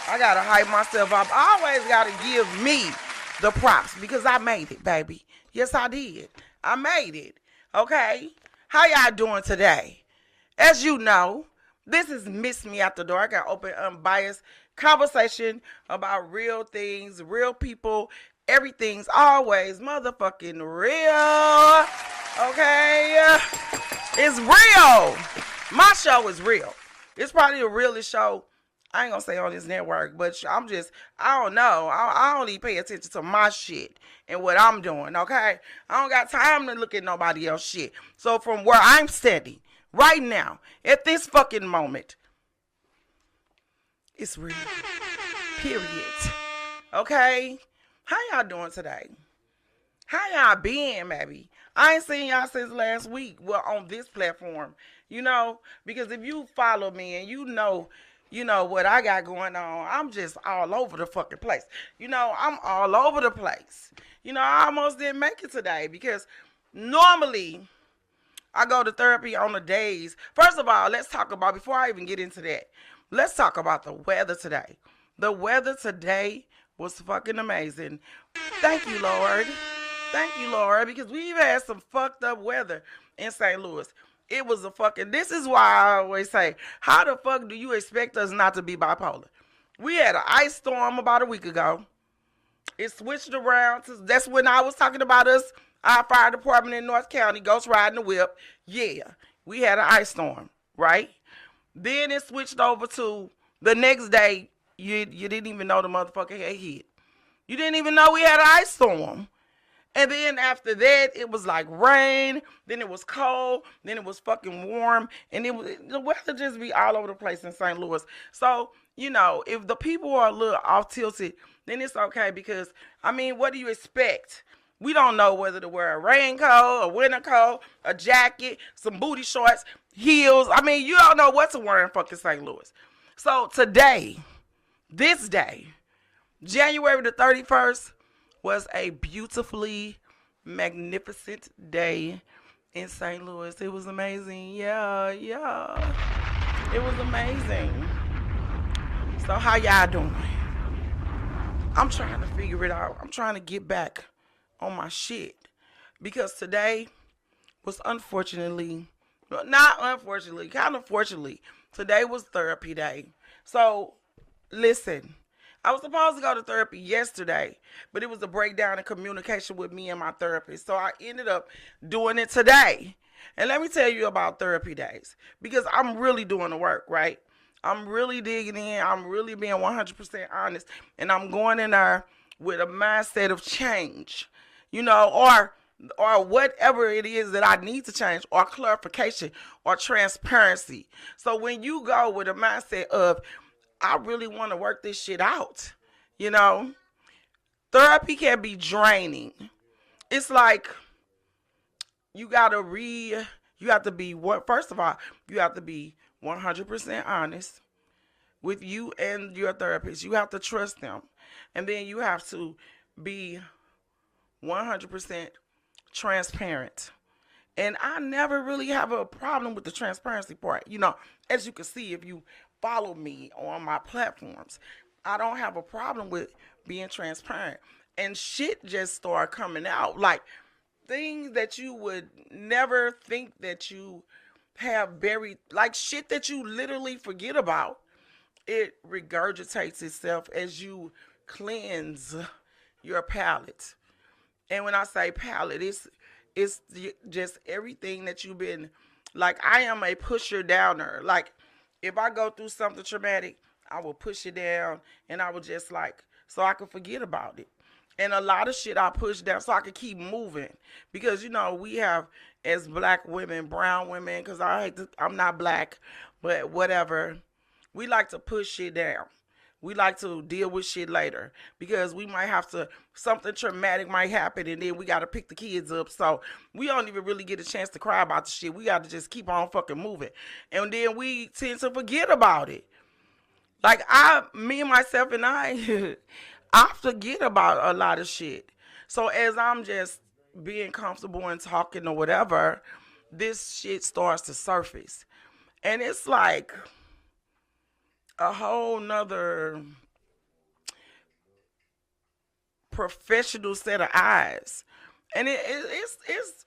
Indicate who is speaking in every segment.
Speaker 1: I gotta hype myself up. I always gotta give me the props because I made it, baby. Yes, I did. I made it. Okay. How y'all doing today? As you know, this is Mizzme AfterDark. I open unbiased conversation about real things, real people. Everything's always motherfucking real. Okay? It's real. My show is real. It's probably the realest show. I ain't gonna say on this network, but I don't know. I don't even pay attention to my shit and what I'm doing, okay? I don't got time to look at nobody else shit. So from where I'm standing, right now, at this fucking moment, it's real. Period. Okay? How y'all doing today? How y'all been, maybe? I ain't seen y'all since last week, well, on this platform, because if you follow me and you know what I got going on, I'm just all over the fucking place. I'm all over the place. I almost didn't make it today because normally I go to therapy on the days. First of all, let's talk about, before I even get into that, let's talk about the weather today. The weather today was fucking amazing. Thank you, Lord. Thank you, Lord, because we've had some fucked up weather in St. Louis. It was this is why I always say, how the fuck do you expect us not to be bipolar? We had an ice storm about a week ago. It switched around. That's when I was talking about our fire department in North County, ghost riding the whip. Yeah, we had an ice storm, right? Then it switched over to the next day, you didn't even know the motherfucker had hit. You didn't even know we had an ice storm. And then after that, it was like rain. Then it was cold. Then it was fucking warm. And the weather just be all over the place in St. Louis. So, if the people are a little off tilted, then it's okay because, what do you expect? We don't know whether to wear a raincoat, a winter coat, a jacket, some booty shorts, heels. You don't know what to wear in fucking St. Louis. So today, this day, January the 31st, was a beautifully magnificent day in St. Louis. It was amazing. Yeah. It was amazing. So how y'all doing? I'm trying to figure it out. I'm trying to get back on my shit. Because today was kind of fortunately, today was therapy day. So, listen. I was supposed to go to therapy yesterday, but it was a breakdown in communication with me and my therapist. So I ended up doing it today. And let me tell you about therapy days, because I'm really doing the work, right? I'm really digging in. I'm really being 100% honest. And I'm going in there with a mindset of change, or whatever it is that I need to change, or clarification, or transparency. So when you go with a mindset of, I really want to work this shit out. Therapy can be draining. It's like you have to be, first of all, you have to be 100% honest with you and your therapist. You have to trust them. And then you have to be 100% transparent. And I never really have a problem with the transparency part. As you can see, if you follow me on my platforms, I don't have a problem with being transparent. And shit just started coming out. Like things that you would never think that you have buried, like shit that you literally forget about. It regurgitates itself as you cleanse your palate. And when I say palate, it's just everything that you've been, like, I am a pusher downer. Like, if I go through something traumatic, I will push it down, and I will just so I can forget about it. And a lot of shit I push down so I can keep moving. Because, we have, as black women, brown women, because I'm not black, but whatever, we like to push shit down. We like to deal with shit later because we might have to, something traumatic might happen and then we got to pick the kids up. So we don't even really get a chance to cry about the shit. We got to just keep on fucking moving. And then we tend to forget about it. Like me, myself, and I forget about a lot of shit. So as I'm just being comfortable and talking or whatever, this shit starts to surface. And it's like a whole nother professional set of eyes. And it's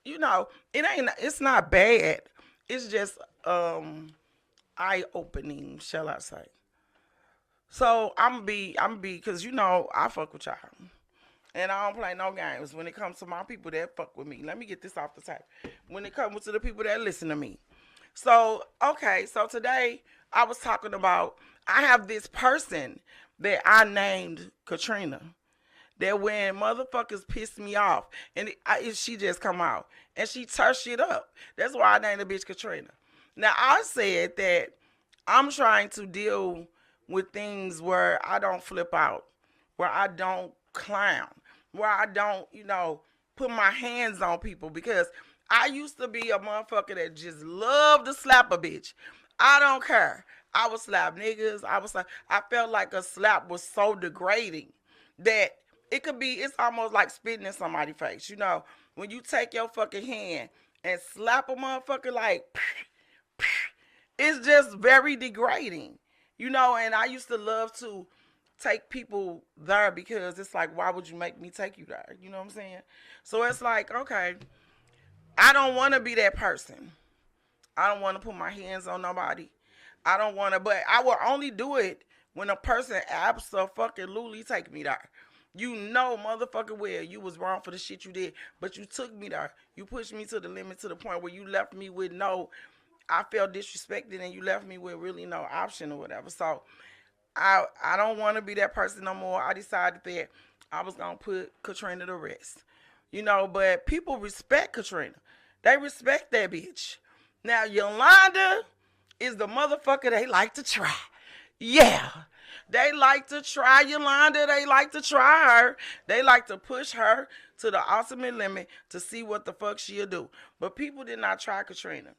Speaker 1: it's not bad. It's just eye opening, shall I say. So I'm be cause I fuck with y'all. And I don't play no games when it comes to my people that fuck with me. Let me get this off the top. When it comes to the people that listen to me. So, okay, so today I was talking about I have this person that I named Katrina. That when motherfuckers piss me off, and she just come out and she turns shit up. That's why I named the bitch Katrina. Now I said that I'm trying to deal with things where I don't flip out, where I don't clown, where I don't, put my hands on people because I used to be a motherfucker that just loved to slap a bitch. I don't care. I would slap niggas. I felt like a slap was so degrading that it's almost like spitting in somebody's face. When you take your fucking hand and slap a motherfucker like, it's just very degrading. And I used to love to take people there because it's like, why would you make me take you there? You know what I'm saying? So it's like, okay, I don't want to be that person. I don't want to put my hands on nobody. I don't want to, but I will only do it when a person absolutely take me there. Motherfucker, well, you was wrong for the shit you did, but you took me there. You pushed me to the limit to the point where you left me with I felt disrespected and you left me with really no option or whatever. So I don't want to be that person no more. I decided that I was going to put Katrina to rest. But people respect Katrina. They respect that bitch. Now, Yolanda is the motherfucker they like to try. Yeah. They like to try Yolanda. They like to try her. They like to push her to the ultimate limit to see what the fuck she'll do. But people did not try Katrina.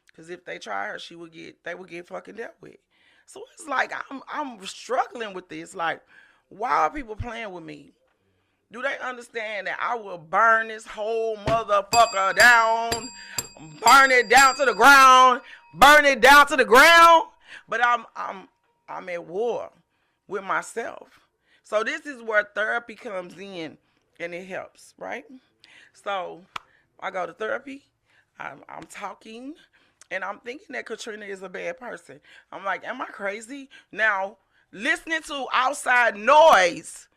Speaker 1: Because if they try her, they would get fucking dealt with. So it's like I'm struggling with this. Like, why are people playing with me? Do they understand that I will burn this whole motherfucker down? Burn it down to the ground. Burn it down to the ground. But I'm at war with myself. So this is where therapy comes in and it helps, right? So I go to therapy. I'm talking. And I'm thinking that Katrina is a bad person. I'm like, am I crazy? Now, listening to outside noise,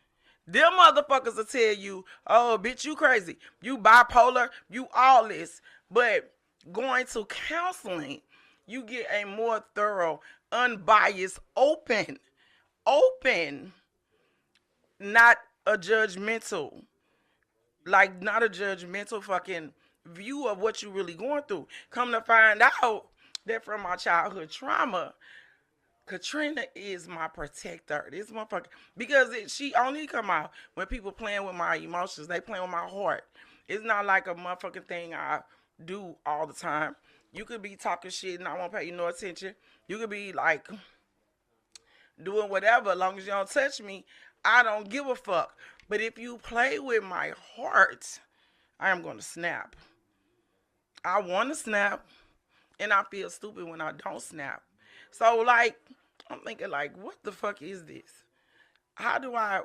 Speaker 1: them motherfuckers will tell you, oh, bitch, you crazy. You bipolar. You all this. But going to counseling, you get a more thorough, unbiased, open, not a judgmental, not a judgmental fucking view of what you really going through. Come to find out that from my childhood trauma, Katrina is my protector. This motherfucker, because she only come out when people playing with my emotions. They playing with my heart. It's not like a motherfucking thing I do all the time. You could be talking shit and I won't pay you no attention. You could be like doing whatever, as long as you don't touch me, I don't give a fuck. But if you play with my heart, I am going to snap. I want to snap, and I feel stupid when I don't snap. So, I'm thinking, what the fuck is this? How do I,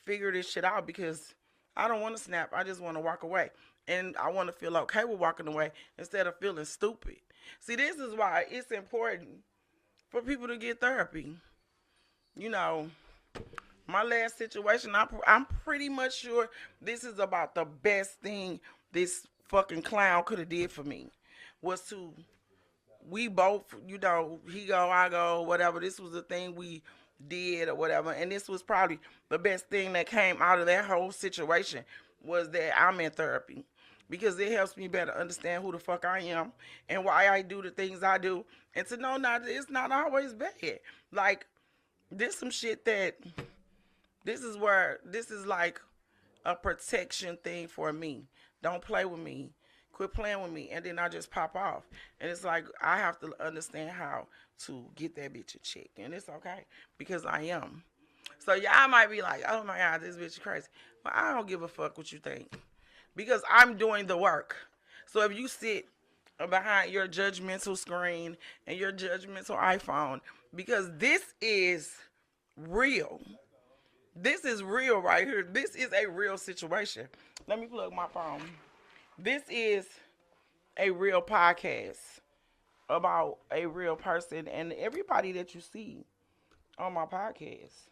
Speaker 1: figure this shit out? Because I don't want to snap. I just want to walk away. And I want to feel okay with walking away instead of feeling stupid. See, this is why it's important for people to get therapy. My last situation, I'm pretty much sure this is about the best thing this fucking clown could have did for me. Was we both, he go, I go, whatever. This was the thing we did or whatever. And this was probably the best thing that came out of that whole situation was that I'm in therapy. Because it helps me better understand who the fuck I am and why I do the things I do. And to know it's not always bad. This some shit that, this is like a protection thing for me. Don't play with me. Quit playing with me. And then I just pop off. And it's like, I have to understand how to get that bitch a check. And it's okay. Because I am. So y'all might be like, oh my God, this bitch is crazy. But I don't give a fuck what you think. Because I'm doing the work. So if you sit behind your judgmental screen and your judgmental iPhone, because this is real. This is real right here. This is a real situation. Let me plug my phone. This is a real podcast about a real person, and everybody that you see on my podcast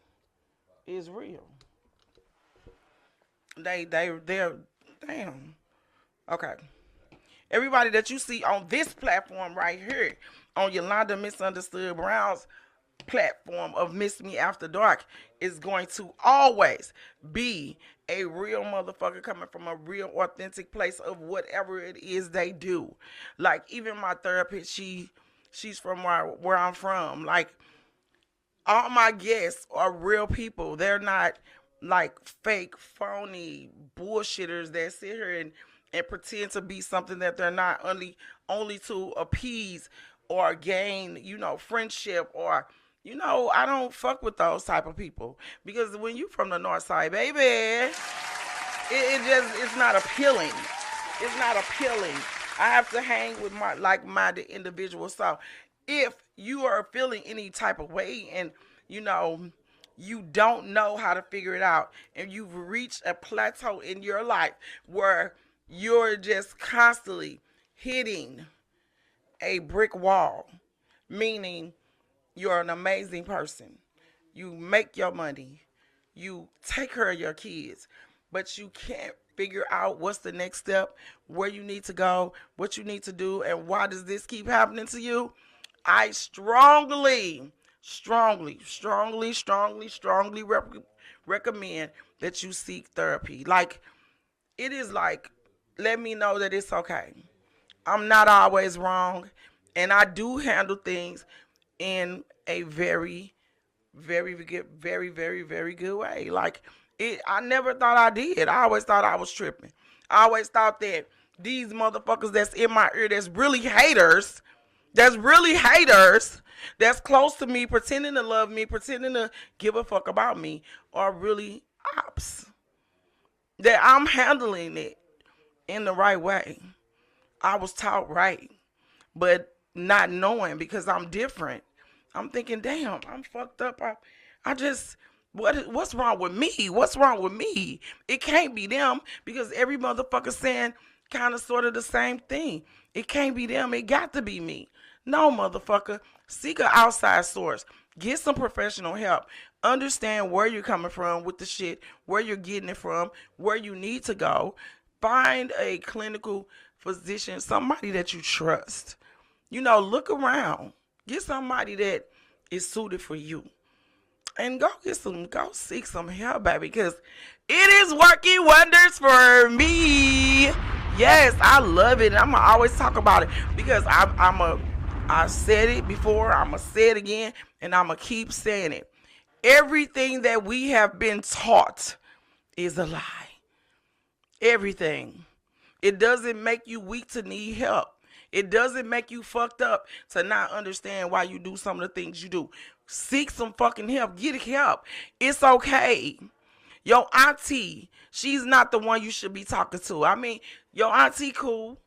Speaker 1: is real. They're damn. Okay. Everybody that you see on this platform right here, on Yolanda Misunderstood Brown's platform of Mizzme AfterDark, is going to always be a real motherfucker coming from a real authentic place of whatever it is they do. Like even my therapist, she's from where I'm from. Like all my guests are real people. They're not like fake, phony bullshitters that sit here and pretend to be something that they're not, only to appease or gain, friendship or I don't fuck with those type of people. Because when you from the north side, baby, it's not appealing. It's not appealing. I have to hang with my like-minded individuals. So if you are feeling any type of way and you don't know how to figure it out and you've reached a plateau in your life where you're just constantly hitting a brick wall, meaning you're an amazing person, you make your money, you take care of your kids, but you can't figure out what's the next step, where you need to go, what you need to do, and why does this keep happening to you? I strongly recommend that you seek therapy. Like, it is like, let me know that it's okay. I'm not always wrong, and I do handle things in a very, very good, very good way. Like I never thought I did. I always thought I was tripping. I always thought that these motherfuckers that's in my ear, that's really haters, that's close to me, pretending to love me, pretending to give a fuck about me, are really ops. That I'm handling it in the right way. I was taught right, but not knowing because I'm different. I'm thinking, damn, I'm fucked up. I just, what's wrong with me? What's wrong with me? It can't be them because every motherfucker saying kind of sort of the same thing. It can't be them. It got to be me. No, motherfucker. Seek an outside source. Get some professional help. Understand where you're coming from with the shit, where you're getting it from, where you need to go. Find a clinical physician, somebody that you trust. Look around. Get somebody that is suited for you. And go seek some help, baby, because it is working wonders for me. Yes, I love it. And I'm going to always talk about it because I said it before, I'm going to say it again, and I'm going to keep saying it. Everything that we have been taught is a lie. Everything. It doesn't make you weak to need help. It doesn't make you fucked up to not understand why you do some of the things you do. Seek some fucking help. Get help. It's okay. Your auntie, she's not the one you should be talking to. I mean, your auntie cool,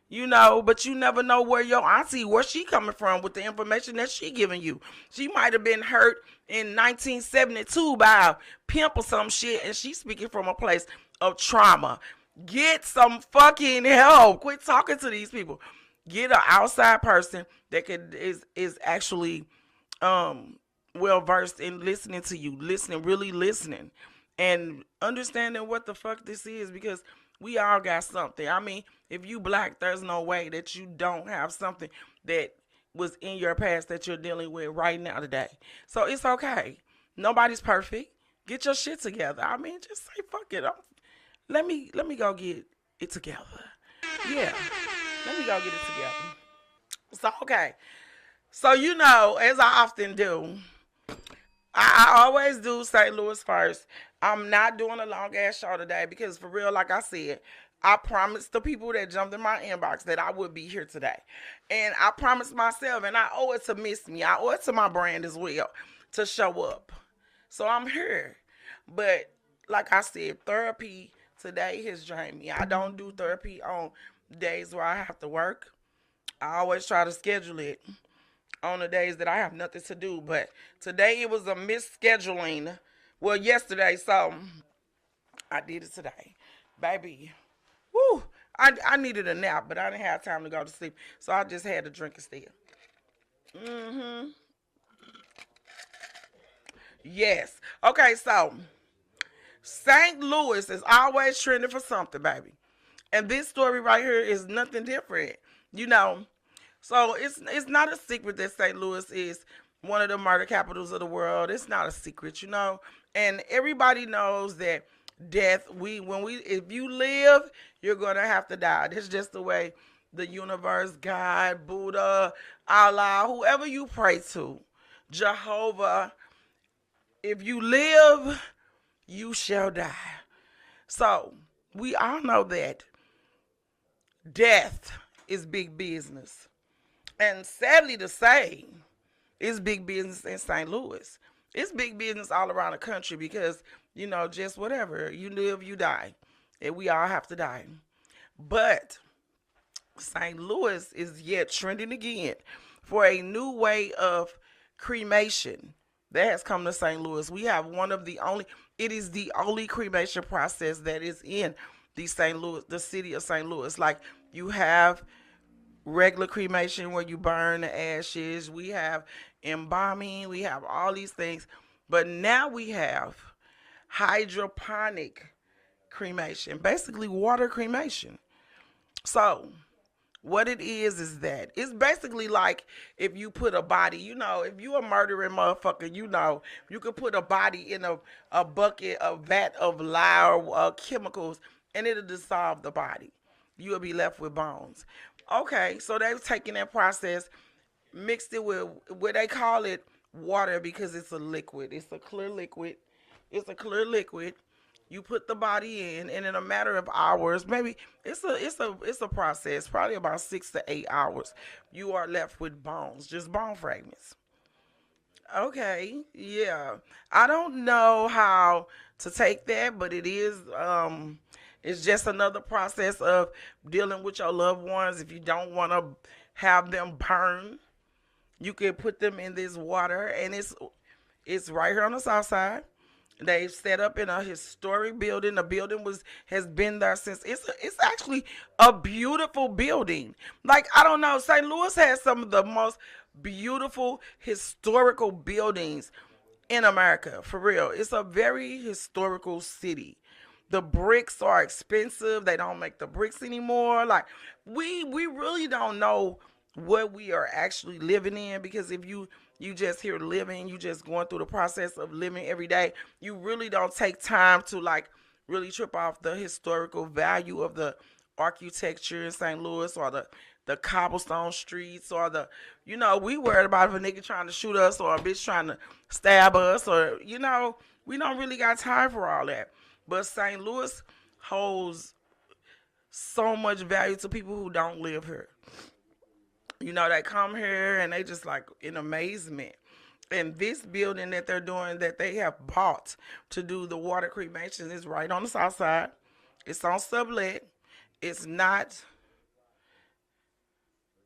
Speaker 1: but you never know where she coming from with the information that she giving you. She might have been hurt in 1972 by a pimp or some shit, and she's speaking from a place of trauma. Get some fucking help. Quit talking to these people. Get an outside person that is actually well versed in listening to you, really listening, and understanding what the fuck this is, because we all got something. I mean, if you black, there's no way that you don't have something that was in your past that you're dealing with right now today. So it's okay. Nobody's perfect. Get your shit together. I mean, just say fuck it. Let me go get it together. Yeah. Let me go get it together. So, okay. So, as I often do, I always do St. Louis first. I'm not doing a long ass show today because, for real, like I said, I promised the people that jumped in my inbox that I would be here today. And I promised myself, and I owe it to Mizzme. I owe it to my brand as well to show up. So I'm here. But like I said, therapy today has drained me. I don't do therapy on days where I have to work. I always try to schedule it on the days that I have nothing to do. But today it was a misscheduling Well, yesterday, so I did it today. Baby, woo, I needed a nap, but I didn't have time to go to sleep, so I just had to drink instead. Mm-hmm. Yes. Okay, so St. Louis is always trending for something, baby. And this story right here is nothing different. You know, so it's not a secret that St. Louis is one of the murder capitals of the world. It's not a secret, you know. And everybody knows that death, we if you live, you're gonna have to die. That's just the way the universe, God, Buddha, Allah, whoever you pray to, Jehovah, if you live, you shall die. So we all know that death is big business. And sadly to say, it's big business in St. Louis. It's big business all around the country because, you know, just whatever. You live, you die. And we all have to die. But St. Louis is yet trending again for a new way of cremation that has come to St. Louis. We have one of the only, it is the only cremation process that is in the city of St. Louis. Like you have regular cremation where you burn the ashes. We have embalming. We have all these things. But now we have hydroponic cremation, basically water cremation. So what it is that it's basically like if you put a body, you know, if you a murdering motherfucker, you know, you could put a body in a bucket, a vat of lye or chemicals, and it'll dissolve the body. You'll be left with bones. Okay, so they've taken that process, mixed it with what they call it water because it's a liquid. It's a clear liquid. It's a clear liquid. You put the body in, and in a matter of hours, maybe it's a process, probably about 6 to 8 hours. You are left with bones, just bone fragments. Okay, yeah. I don't know how to take that, but it's just another process of dealing with your loved ones. If you don't want to have them burn, you can put them in this water, and it's right here on the south side. They've set up in a historic building. The building has been there since it's actually a beautiful building. Like I don't know, St. Louis has some of the most beautiful historical buildings in America. For real, it's a very historical city. The bricks are expensive. They don't make the bricks anymore. Like we really don't know what we are actually living in because if you just here living, you just going through the process of living every day, you really don't take time to like really trip off the historical value of the architecture in St. Louis or the cobblestone streets or we worried about if a nigga trying to shoot us or a bitch trying to stab us or we don't really got time for all that. But St. Louis holds so much value to people who don't live here. They come here and they just like in amazement. And this building that they're doing that they have bought to do the water cremation is right on the south side. It's on sublet. It's not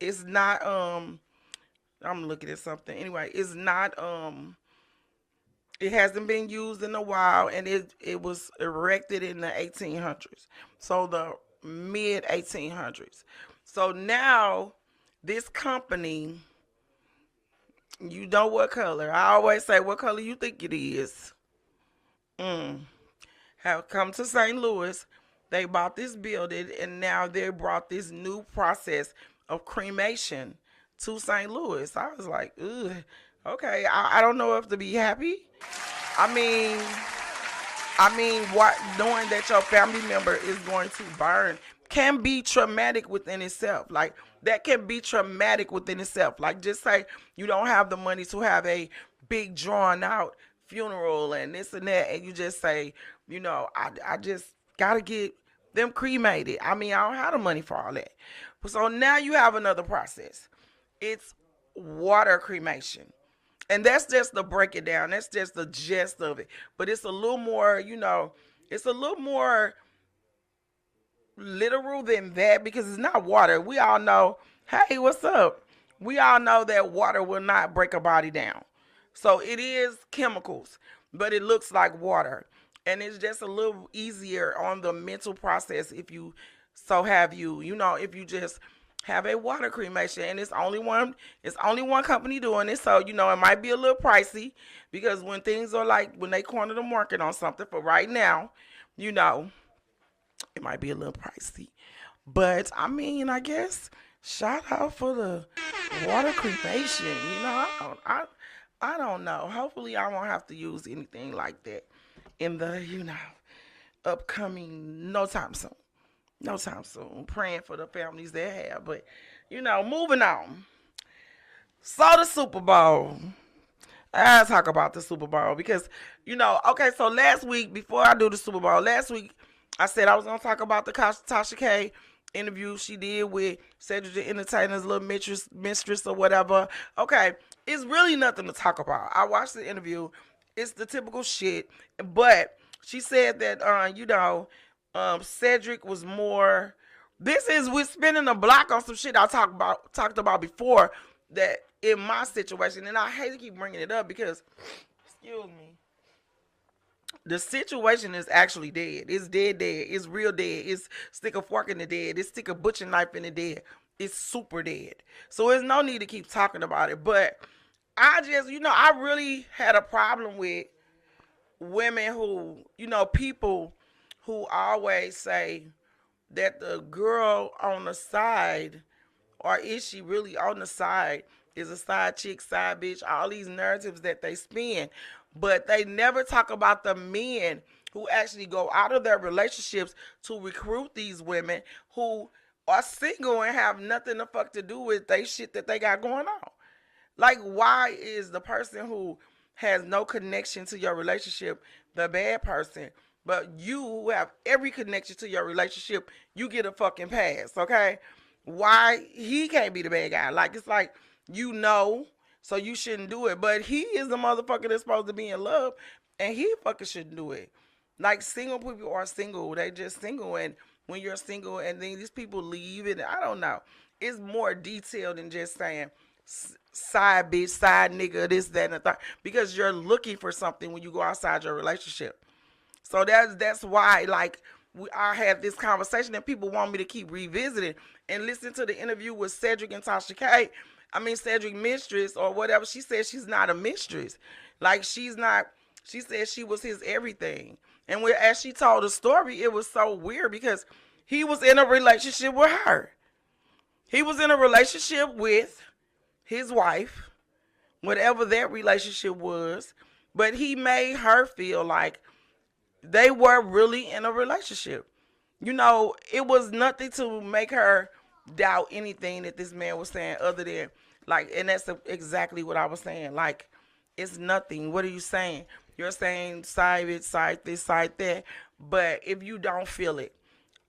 Speaker 1: I'm looking at something. Anyway, it's not it hasn't been used in a while and it was erected in the 1800s. So the mid 1800s. So now this company, you know what color? I always say, what color you think it is? Have come to St. Louis. They bought this building, and now they brought this new process of cremation to St. Louis. I was like, ugh, okay. I don't know if to be happy. I mean, what knowing that your family member is going to burn can be traumatic within itself. Like that can be traumatic within itself. Like just say you don't have the money to have a big drawn out funeral and this and that, and you just say, I just gotta get them cremated. I mean, I don't have the money for all that. So now you have another process. It's water cremation. And that's just to break it down. That's just the gist of it. But it's a little more, it's a little more literal than that because it's not water. We all know, hey, what's up? We all know that water will not break a body down. So it is chemicals. but it looks like water. And it's just a little easier on the mental process if you so have if you just have a water cremation. And it's only one company doing it, so it might be a little pricey because when things are like when they corner the market on something for right now, you know, it might be a little pricey. But I mean, I guess shout out for the water cremation. I don't know. Hopefully, I won't have to use anything like that in the upcoming no time soon. No time soon. Praying for the families that have, but moving on. So the Super Bowl. I talk about the Super Bowl because, okay, so last week, before I do the Super Bowl, last week I said I was going to talk about the Tasha K interview she did with Cedric the Entertainer's little mistress or whatever. Okay, it's really nothing to talk about. I watched the interview. It's the typical shit. But she said that, Cedric was more. This is we're spinning the block on some shit I talked about before that in my situation, and I hate to keep bringing it up because, excuse me, the situation is actually dead. It's dead. It's real dead. It's stick a fork in the dead. It's stick a butcher knife in the dead. It's super dead. So there's no need to keep talking about it. But I just, I really had a problem with women who, people who always say that the girl on the side, or is she really on the side, is a side chick, side bitch, all these narratives that they spin. But they never talk about the men who actually go out of their relationships to recruit these women who are single and have nothing the fuck to do with they shit that they got going on. Like, why is the person who has no connection to your relationship the bad person, but you who have every connection to your relationship, you get a fucking pass, okay? Why he can't be the bad guy? Like, it's like, so you shouldn't do it. But he is the motherfucker that's supposed to be in love, and he fucking shouldn't do it. Like, single people are single. They just single, and when you're single and then these people leave, and I don't know. It's more detailed than just saying side bitch, side nigga, this, that, and the third. Because you're looking for something when you go outside your relationship. So that's why, like, I had this conversation and people want me to keep revisiting and listen to the interview with Cedric and Tasha K. Cedric mistress or whatever. She said she's not a mistress. Like, she's not. She said she was his everything. And as she told the story, it was so weird because he was in a relationship with her. He was in a relationship with his wife, whatever that relationship was. But he made her feel like they were really in a relationship. It was nothing to make her doubt anything that this man was saying other than, like, and that's exactly what I was saying. Like, it's nothing. What are you saying? You're saying side it, side this, side that. But if you don't feel it,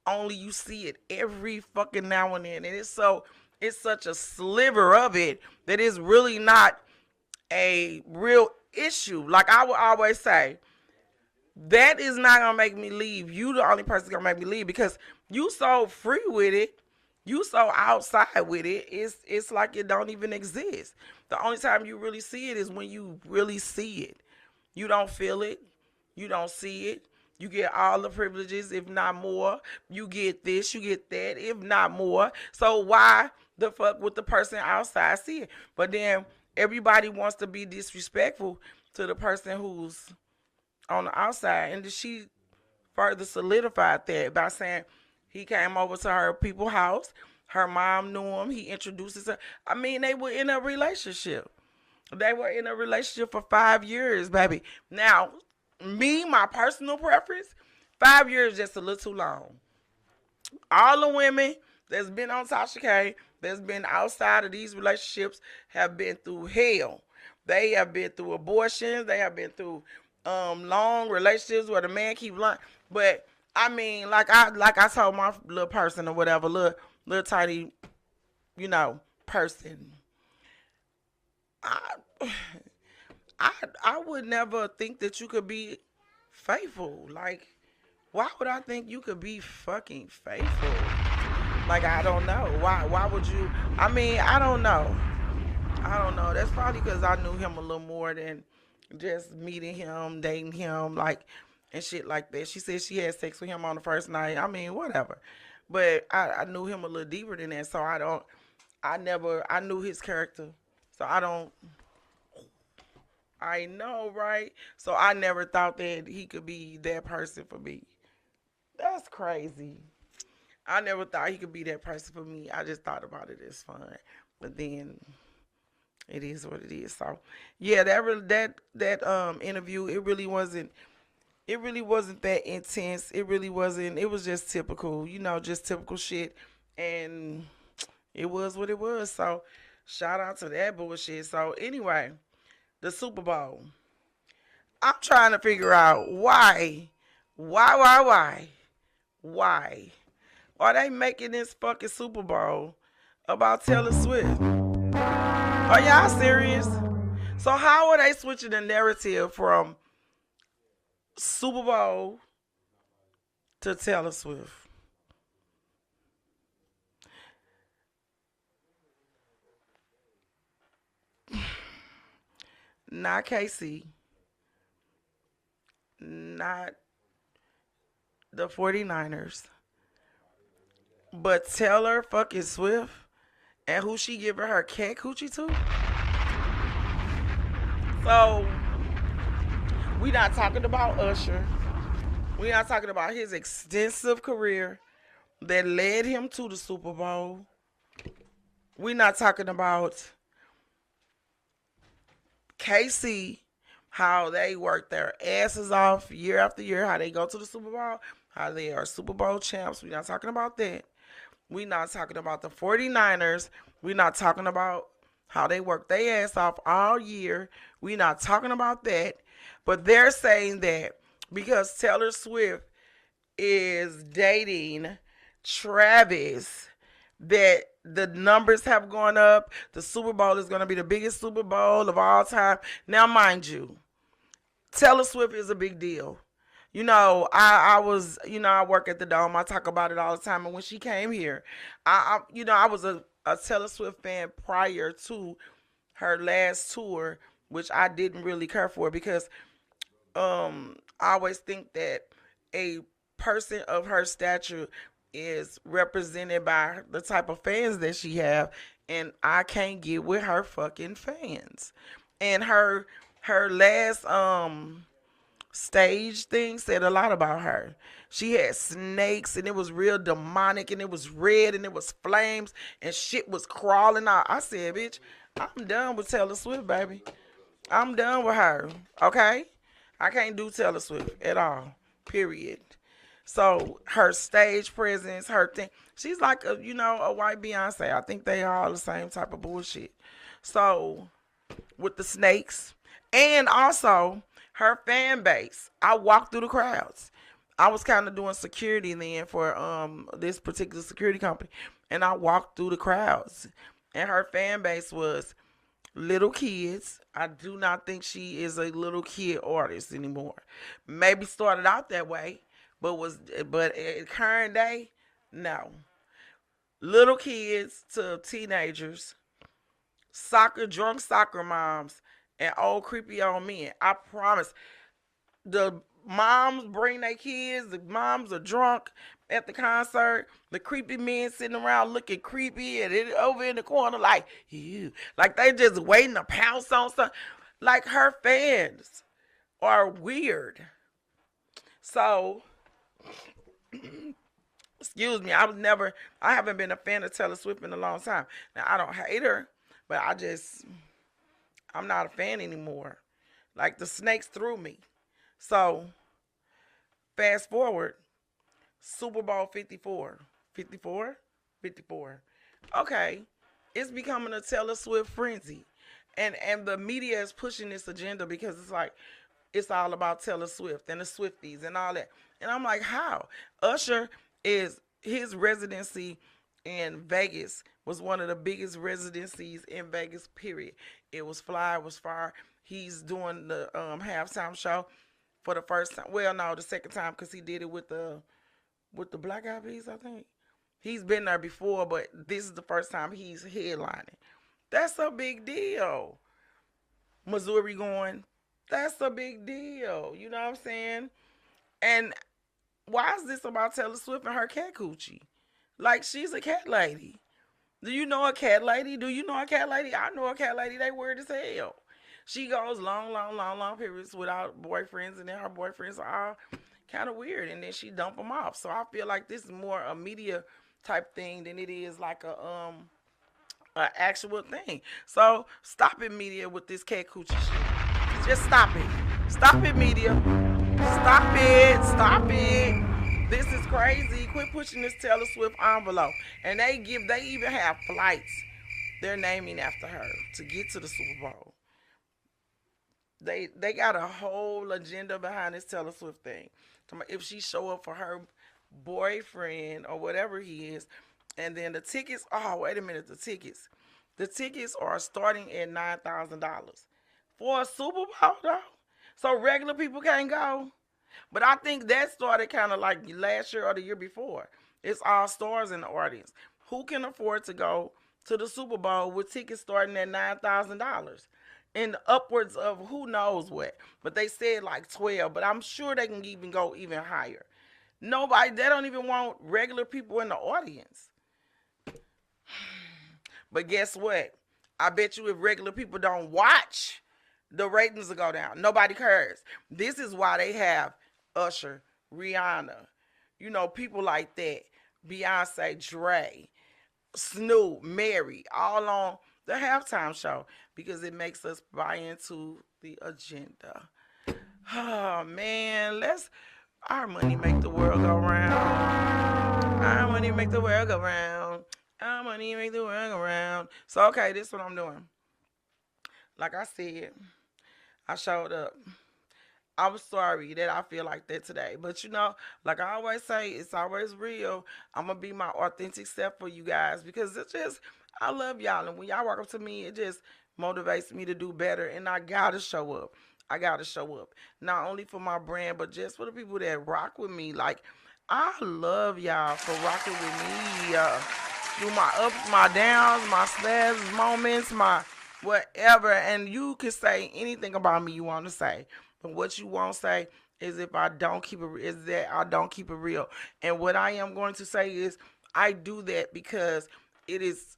Speaker 1: only you see it every fucking now and then. And it's such a sliver of it that it's really not a real issue. Like I would always say, that is not going to make me leave. You the only person going to make me leave because you so free with it. You so outside with it. It's like it don't even exist. The only time you really see it is when you really see it. You don't feel it. You don't see it. You get all the privileges, if not more. You get this, you get that, if not more. So why the fuck would the person outside see it? But then everybody wants to be disrespectful to the person who's on the outside. And she further solidified that by saying he came over to her people's house. Her mom knew him. He introduces her. They were in a relationship. They were in a relationship for 5 years, baby. Now, my personal preference, 5 years is just a little too long. All the women that's been on Tasha K, that's been outside of these relationships, have been through hell. They have been through abortions. They have been through long relationships where the man keep lying. But like I told my little person or whatever, little tiny, person. I would never think that you could be faithful. Like, why would I think you could be fucking faithful? Like, I don't know. Why would you? I don't know. That's probably because I knew him a little more than just meeting him, dating him, like, and shit like that. She said she had sex with him on the first night. I mean, whatever. But I knew him a little deeper than that, so I knew his character. So I know, right? So I never thought that he could be that person for me. That's crazy. I never thought he could be that person for me. I just thought about it as fun. But then it is what it is. So yeah, that interview, it really wasn't that intense. It really wasn't. It was just typical, just typical shit. And it was what it was. So shout out to that bullshit. So anyway, the Super Bowl. I'm trying to figure out why, why are they making this fucking Super Bowl about Taylor Swift? Are y'all serious? So how are they switching the narrative from Super Bowl to Taylor Swift? Not KC, not the 49ers, but Taylor fucking Swift, and who she giving her cat coochie to? So we not talking about Usher. We not talking about his extensive career that led him to the Super Bowl. We not talking about KC, how they work their asses off year after year, how they go to the Super Bowl, how they are Super Bowl champs. We not talking about that. We not talking about the 49ers. We not talking about how they work their ass off all year. We not talking about that. But they're saying that because Taylor Swift is dating Travis, that the numbers have gone up. The Super Bowl is going to be the biggest Super Bowl of all time. Now, mind you, Taylor Swift is a big deal. I work at the Dome. I talk about it all the time. And when she came here, I was a Taylor Swift fan prior to her last tour, which I didn't really care for because I always think that a person of her stature is represented by the type of fans that she have, and I can't get with her fucking fans. And her last stage thing said a lot about her. She had snakes and it was real demonic and it was red and it was flames and shit was crawling out. I said, bitch, I'm done with Taylor Swift, baby. I'm done with her. Okay? I can't do Taylor Swift at all. Period. So her stage presence, her thing, she's like a white Beyonce. I think they are all the same type of bullshit. So with the snakes and also her fan base, I walked through the crowds. I was kind of doing security then for this particular security company, and I walked through the crowds, and her fan base was little kids. I do not think she is a little kid artist anymore. Maybe started out that way, but at current day, no. Little kids to teenagers, drunk soccer moms, and old creepy old men. I promise. The moms bring their kids. The moms are drunk at the concert. The creepy men sitting around looking creepy and it over in the corner like, ew. Like they just waiting to pounce on something. Like her fans are weird. So, excuse me, I haven't been a fan of Taylor Swift in a long time. Now, I don't hate her, but I'm not a fan anymore. Like the snakes threw me. So, fast forward, Super Bowl 54. 54? 54. Okay. It's becoming a Taylor Swift frenzy. And the media is pushing this agenda because it's like it's all about Taylor Swift and the Swifties and all that. And I'm like, how? Usher is his residency in Vegas was one of the biggest residencies in Vegas, period. It was fly, it was fire. He's doing the halftime show for the first time. Well, no, the second time because he did it with the Black Eyed Peas, I think. He's been there before, but this is the first time he's headlining. That's a big deal. Missouri going. That's a big deal. You know what I'm saying? And why is this about Taylor Swift and her cat coochie? Like, she's a cat lady. Do you know a cat lady? Do you know a cat lady? I know a cat lady. They weird as hell. She goes long periods without boyfriends, and then her boyfriends are all kind of weird, and then she dump them off. So I feel like this is more a media type thing than it is like a actual thing. So stop it, media, with this cat coochie shit. Just stop it. Stop it, media. Stop it. Stop it. This is crazy. Quit pushing this Taylor Swift envelope. And they even have flights they're naming after her to get to the Super Bowl. They got a whole agenda behind this Taylor Swift thing. If she show up for her boyfriend or whatever he is, and then the tickets. Oh, wait a minute, the tickets. The tickets are starting at $9,000 for a Super Bowl though. So regular people can't go. But I think that started kind of like last year or the year before. It's all stars in the audience. Who can afford to go to the Super Bowl with tickets starting at $9,000? And upwards of who knows what. But they said like 12, but I'm sure they can even go even higher. Nobody, they don't even want regular people in the audience. But guess what? I bet you if regular people don't watch, the ratings will go down. Nobody cares. This is why they have Usher, Rihanna, people like that, Beyonce, Dre, Snoop, Mary, all on the halftime show because it makes us buy into the agenda. Oh man, let's our money make the world go round. Our money make the world go round. Our money make the world go round. So okay, this is what I'm doing. Like I said, I showed up. I'm sorry that I feel like that today. But like I always say, it's always real. I'm going to be my authentic self for you guys because it's just, I love y'all. And when y'all walk up to me, it just motivates me to do better. And I got to show up. I got to show up. Not only for my brand, but just for the people that rock with me. Like, I love y'all for rocking with me. Through my ups, my downs, my snaps, moments, my whatever. And you can say anything about me you want to say. But what you won't say is if I don't keep it is that I don't keep it real. And what I am going to say is I do that because it is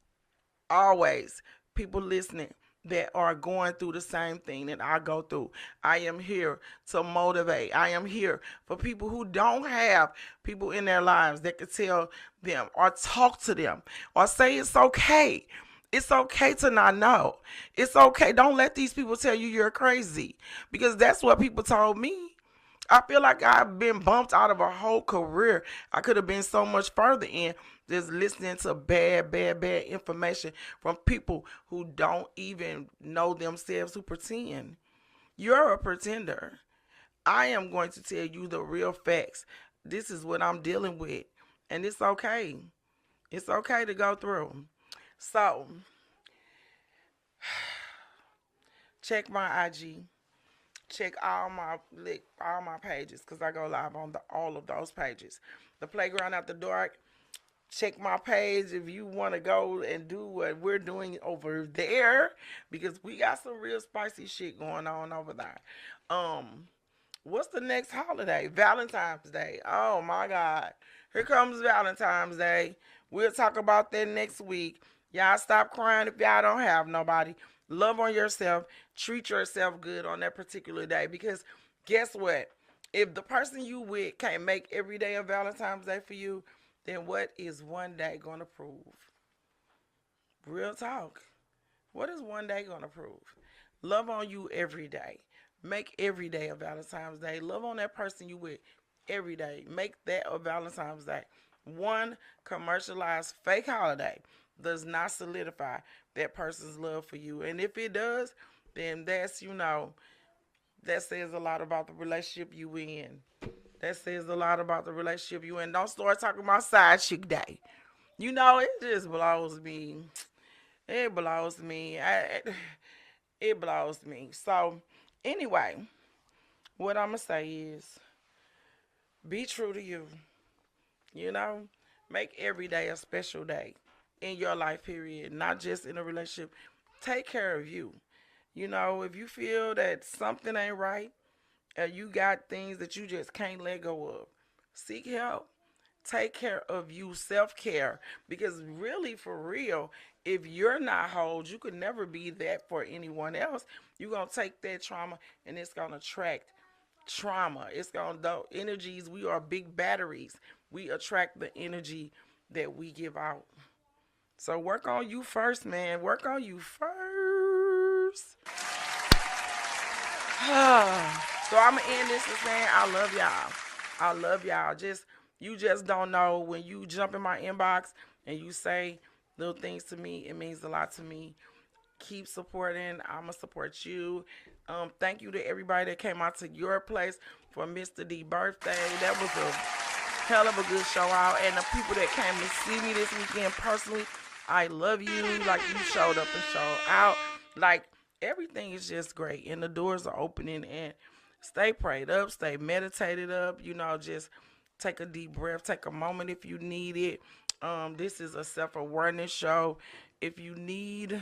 Speaker 1: always people listening that are going through the same thing that I go through. I am here to motivate. I am here for people who don't have people in their lives that can tell them or talk to them or say it's okay. It's okay to not know. It's okay. Don't let these people tell you you're crazy because that's what people told me. I feel like I've been bumped out of a whole career. I could have been so much further in just listening to bad information from people who don't even know themselves, who pretend. You're a pretender. I am going to tell you the real facts. This is what I'm dealing with. And it's okay. It's okay to go through. So, check my IG. Check all my pages because I go live on all of those pages. The Playground After Dark. Check my page if you want to go and do what we're doing over there because we got some real spicy shit going on over there. What's the next holiday? Valentine's Day. Oh my God. Here comes Valentine's Day. We'll talk about that next week. Y'all stop crying if y'all don't have nobody. Love on yourself. Treat yourself good on that particular day because guess what? If the person you with can't make every day a Valentine's Day for you, then what is one day going to prove? Real talk. What is one day going to prove? Love on you every day. Make every day a Valentine's Day. Love on that person you with every day. Make that a Valentine's Day. One commercialized fake holiday does not solidify that person's love for you. And if it does, then that says a lot about the relationship you in. That says a lot about the relationship you in. Don't start talking about side chick day. It just blows me. It blows me. It blows me. So, anyway, what I'm going to say is be true to you. Make every day a special day in your life, period. Not just in a relationship. Take care of you. You know, if you feel that something ain't right, you got things that you just can't let go of, seek help. Take care of you, self care. Because really, for real, if you're not whole, you could never be that for anyone else. You're going to take that trauma and it's going to attract trauma. It's going to, the energies, we are big batteries. We attract the energy that we give out. So work on you first, man. Work on you first. So I'm gonna end this with saying I love y'all. I love y'all. Just you just don't know when you jump in my inbox and you say little things to me. It means a lot to me. Keep supporting. I'ma support you. Thank you to everybody that came out to your place for Mr. D birthday. That was a hell of a good show out. And the people that came to see me this weekend personally, I love you. Like you showed up and showed out. Like everything is just great. And the doors are opening and stay prayed up, stay meditated up, just take a deep breath, take a moment if you need it. This is a self-awareness show. If you need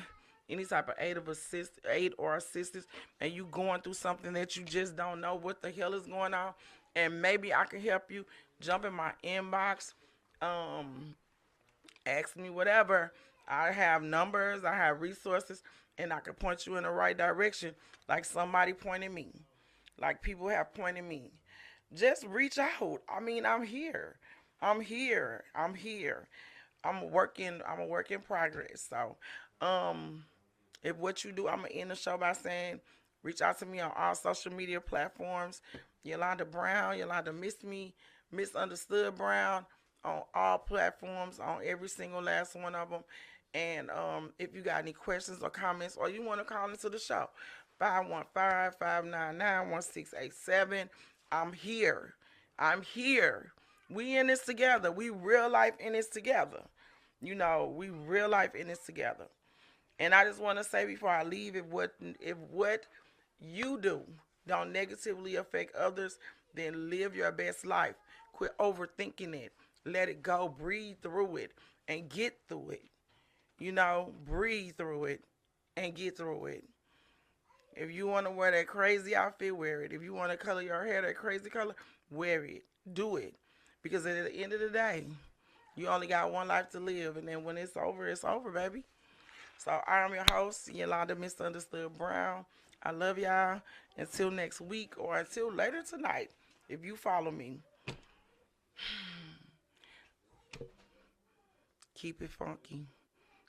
Speaker 1: any type of aid or assistance and you going through something that you just don't know what the hell is going on and maybe I can help you, jump in my inbox, ask me whatever. I have numbers, I have resources, and I can point you in the right direction like somebody pointed me, like people have pointed me. Just reach out. I mean, I'm here. I'm here. I'm here. I'm a work in progress. So, if what you do, I'm gonna end the show by saying, reach out to me on all social media platforms. Yolanda Brown, Yolanda Miss Me, Misunderstood Brown, on all platforms, on every single last one of them. And if you got any questions or comments, or you want to call into the show, 515-599-1687. I'm here. I'm here. We in this together. We real life in this together. We real life in this together. And I just want to say before I leave, if what you do don't negatively affect others, then live your best life. Quit overthinking it. Let it go. Breathe through it and get through it. Breathe through it and get through it. If you want to wear that crazy outfit, wear it. If you want to color your hair that crazy color, wear it. Do it. Because at the end of the day, you only got one life to live. And then when it's over, baby. So I'm your host, Yolanda Misunderstood Brown. I love y'all. Until next week or until later tonight, if you follow me, keep it funky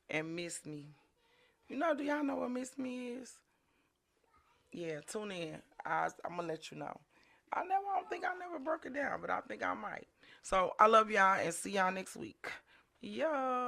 Speaker 1: and miss me. Do y'all know what miss me is? Yeah, tune in. I'm gonna let you know. I don't think I never broke it down, but I think I might. So I love y'all and see y'all next week. Yeah.